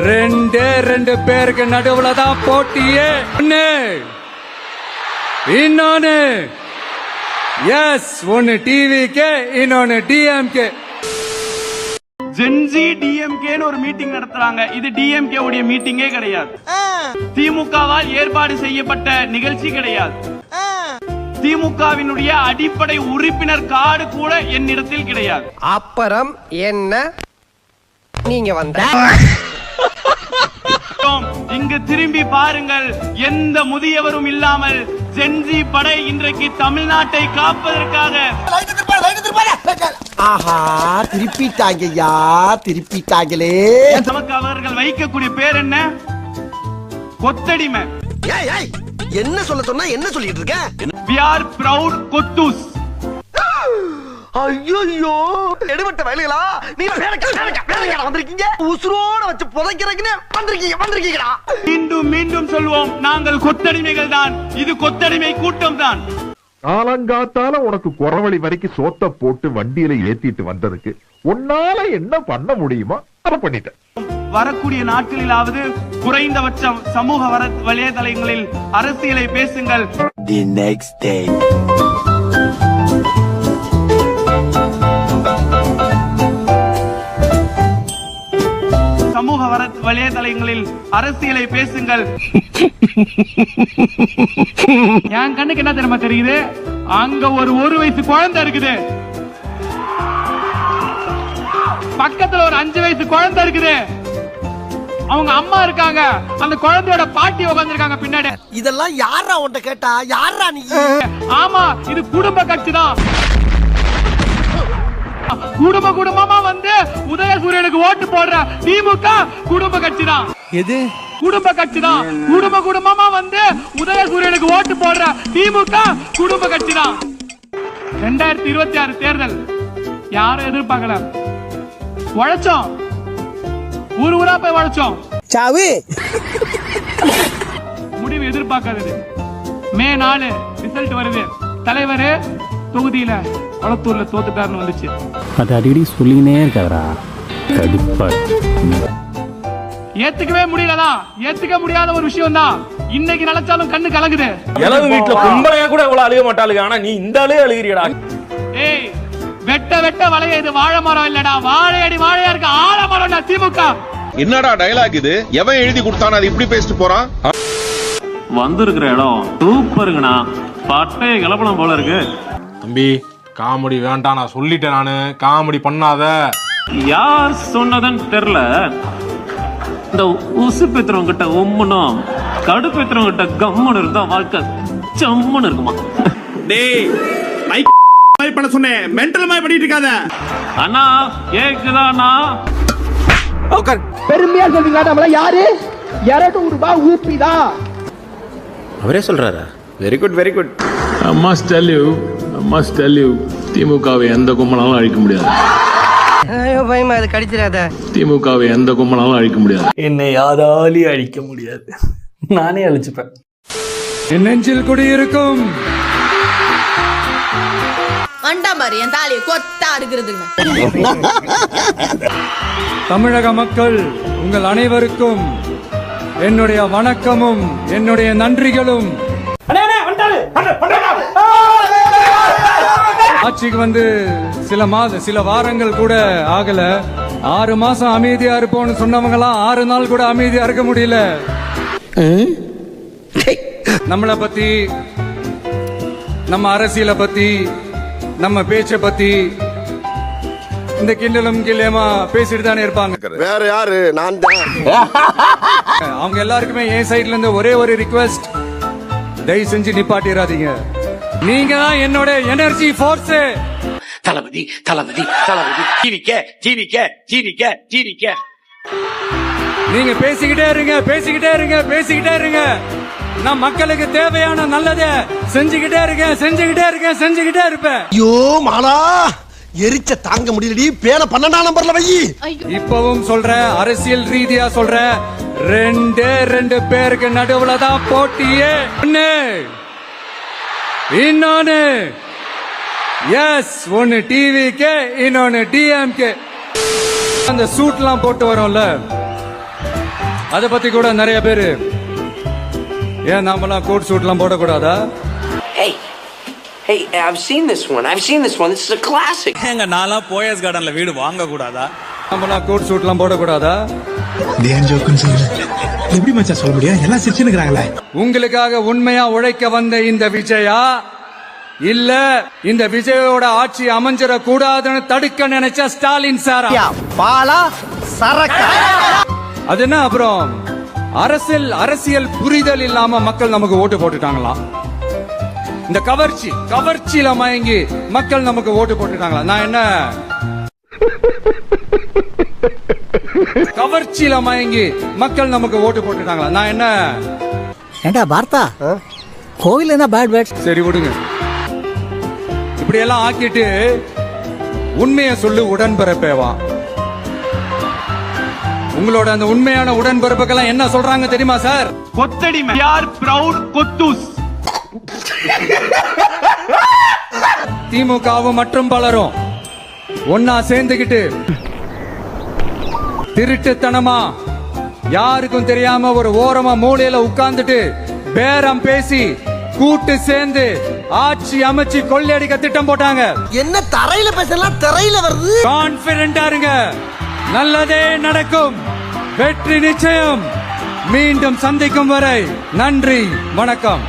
ரெண்டு பேருக்கு நடுவுல தான் போட்டியே. இன்னொன்னு எஸ், ஒன்னு டிவிகே, இன்னொன்னு டிஎம்கே. ஜென்சி டிஎம்கேன்னு ஒரு மீட்டிங் நடத்துறாங்க. இது டிஎம்கே உடைய மீட்டிங்கே கிடையாது. திமுகவால் ஏற்பாடு செய்யப்பட்ட நிகழ்ச்சி கிடையாது. திமுகவினுடைய அடிப்படை உறுப்பினர் கார்டு கூட என்னிடத்தில் கிடையாது. அப்புறம் என்ன நீங்க வந்த இங்கு திரும்பி பாருங்கள், எந்த முதியவரும் இல்லாமல் ஜென்சி படை இன்றைக்கு தமிழ்நாட்டை காப்பதற்காக. ஆஹா, திருப்பிட்டாங்கய்யா, திருப்பிட்டாங்களே. நமக்கு அவர்கள் வைக்கக்கூடிய பேர் என்ன? கொத்தடிமை. என்ன சொல்ல சொன்னா என்ன சொல்லிட்டு இருக்க? We are proud கொத்தூஸ். ஐயோ, எடுபட்ட வயலுகளா, நீங்க வேலைக்கா வந்திருக்கீங்க. உசுரோட வச்சு புதைக்கிறதுக்குன்னு வந்திருக்கீங்கடா. மீண்டும் சொல்வோம், நாங்கள் கொத்தடிமைகள் தான். இது கொத்தடிமை கூட்டம் தான். காலங்காத்தால உனக்கு குறவழி வரைக்கும் சோத்த போட்டு வண்டியில ஏத்திட்டு வந்ததுக்கு உன்னால என்ன பண்ண முடியுமோ அதை பண்ணிட்டேன். வரக்கூடிய நாட்களிலாவது குறைந்தபட்சம் சமூக வலைதளங்களில் அரசியலை பேசுங்கள். The next day. சமூக வலைதளங்களில் அரசியலை பேசுங்கள். என் கண்ணுக்கு என்ன தெரியுமா தெரியுது? அங்க ஒரு வயசு குழந்தை இருக்குது, பக்கத்துல ஒரு 5 வயசு குழந்தை இருக்குது, அவங்க அம்மா இருக்காங்க, அந்த குழந்தையோட பாட்டி உட்கார்ந்திருக்காங்க பின்னாடி. இதெல்லாம் யாரா உன்கிட்ட கேட்டா? யாரா நீ? ஆமா, இது குடும்ப கட்சி தான். குடும்பமா வந்து உதயசூரியனுக்கு ஓட்டு போடுற திமுக குடும்ப கட்சி தான். எது குடும்ப கட்சி தான். குடும்பமா வந்து உதயசூரியனுக்கு ஓட்டு போடுற திமுக குடும்ப கட்சி தான். 2026 தேர்தல் யாரும் எதிர்பார்க்கல. உழைச்சோம், ஊரா போய் உழைச்சோம். சாவு முடிவு எதிர்பார்க்காதது. மே 4 ரிசல்ட் வருது. தலைவர் தொகுதியில கொளத்தூர்ல தோத்துட்டாருன்னு வந்துச்சு. அது அடிக்கடி சொல்லினே இருக்காரா, கடுப்பா. ஏத்துக்கவே முடியலதான், ஏத்துக்க முடியாத ஒரு விஷயம் தான். இன்னைக்கு நினைச்சாலும் கண்ணு கலங்குது. எலவு வீட்டுல கும்பலையா கூட இவ்வளவு அழுக மாட்டாளுங்க, ஆனா நீ இந்த ஆளே அழுகிறியடா. ஏய், வெட்ட வளைய, இது வாழை மரம் இல்லடா, வாழையடி வாழையா இருக்க ஆலமரம்டா திமுக. என்னடா டயலாக் இது? எவன் எழுதி கொடுத்தானே அது இப்படி பேசிட்டு போறான்? வந்திருக்கிற இடம் சூப்பருங்கண்ணா, பட்டைய கிளப்பலாம் போல இருக்கு. தம்பி, காமெடி வேண்டாம், நான் சொல்லிட்டேன். நானு காமெடி பண்ணாத. யார் சொன்னதுன்னு தெரியல, இந்த உசு பேத்துறவங்க கிட்ட உம்முனும் கடுப்பேத்துறவங்க கிட்ட கம்முன்னு இருந்தா வாழ்க்கை சம்முன்னு இருக்குமா. டேய், மைக் பண்ண சொன்னேன், மென்டல் மாதிரி பண்ணிட்டு இருக்காத. அண்ணா கேக்குதாண்ணா? பெருமையா சொல்றீங்க. நம்மள யாரு 200 ரூபாய் ஊப்பிதா அவரே சொல்றாரா? Very good, very good. I must tell you, திமுகவை எந்த கும்பலாலும் அழிக்க முடியாது. ஐயோ பயமா, அது கடிச்சிராத. திமுகவை எந்த கும்பலாலும் அழிக்க முடியாது. என்னை யாராலையும் அழிக்க முடியாது, நானே அழிச்சுப்பேன். என் நெஞ்சில் குடியிருக்கும் அண்டாமாரி என் தாலியை கொத்தா இருக்கிறதுங்க. தமிழக மக்கள் உங்கள் அனைவருக்கும் என்னுடைய வணக்கமும் என்னுடைய நன்றிகளும். ஆட்சிக்கு வந்து சில வாரங்கள் கூட ஆகல. 6 மாசம் அமைதியா இருப்போம்னு சொன்னவங்களாம் 6 நாள் கூட அமைதியா இருக்க முடியல. நம்மளை பத்தி, நம்ம அரசியலை பத்தி, நம்ம பேச்சை பத்தி இந்த கிண்டலும் கிள்ளையமா பேசிட்டு தானே இருப்பாங்க. வேற யாரு? நான் தான். அவங்க எல்லாருக்குமே என் சைட்ல இருந்து ஒரே ஒரு ரிக்வெஸ்ட், தயவு செஞ்சு நிப்பாட்டிராதீங்க. நீங்க தான் என்னோட எனர்ஜி ஃபோர்ஸ். தளபதி தளபதி தளபதி, ஜீவிக்க. நீங்க பேசிக்கிட்டே இருங்க. நான் மக்களுக்கு தேவையான நல்லதை செஞ்சுக்கிட்டே இருப்பேன். ஐயோ மாலா, எரிச்ச தாங்க முடியலடி. பேன 12ஆம் நம்பர்ல வை. இப்பவும் சொல்றேன், அரசியல் ரீதியா சொல்றேன், ரெண்டு பேருக்கு நடுவுல தான் போட்டியே. இன்னொன்னு எஸ், ஒன்னு டிவிகே, இன்னொன்னு டிஎம்கே. அந்த சூட்லாம் போட்டு வரோம்ல, அத பத்தி கூட நிறைய பேரு ஏன் நாமெல்லாம் code சூட்லாம் போடக்கூடாதா? Hey, I've seen this one. This is a classic. எங்க நான்லாம் போயஸ் கார்டன்ல வீடு வாங்க கூடாதா? நாமெல்லாம் கோட் சூட்லாம் போடக்கூடாதா? எப்படி மச்சான் சொல்ல முடியும்? எல்லாம் சிரிச்சுக்கிறாங்களே. உங்களுக்காக உண்மையா உழைக்க வந்த இந்த விஜயா இல்ல இந்த விஜயோட ஆட்சி அமைஞ்சிட கூடாதுன்னு தடுக்க நினைச்ச ஸ்டாலின் சாரா? பாலா சரக்கா. அது என்ன அப்புறம் அரசியல் புரிதல் இல்லாம மக்கள் நமக்கு ஓட்டு போட்டுட்டாங்களாம். இந்த கவர்ச்சியில மயங்கி மக்கள் நமக்கு ஓட்டு போட்டுட்டாங்களா? நான் என்ன கவர்ச்சியில மயங்கி மக்கள் நமக்கு ஓட்டு போட்டுட்டாங்களா? நான் என்ன ஏண்டா பார்த்தா கோவில் என்ன பேட் பேட். சரி விடுங்க, இப்படி எல்லாம் ஆக்கிட்டு உண்மையை சொல்லு உடன்பிறப்பேவா. உங்களோட அந்த உண்மையான உடன்பிறப்புக்கெல்லாம் என்ன சொல்றாங்க தெரியுமா சார்? கொத்தடி யார் பிரவுட் கொத்தூஸ். திமுகவும் மற்றும் பலரும் ஒன்னா சேர்ந்துகிட்டு திருட்டுத்தனமா யாருக்கும் தெரியாம ஒரு ஓரமா மூலையில உட்கார்ந்துட்டு பேரம் பேசி கூட்டு சேர்ந்து ஆட்சி அமைச்சு கொள்ளையடிக்க திட்டம் போட்டாங்க. என்ன தரையில பேசலாம் திரையில வருது. கான்பிடென்டா இருங்க, நல்லதே நடக்கும், வெற்றி நிச்சயம். மீண்டும் சந்திக்கும் வரை நன்றி, வணக்கம்.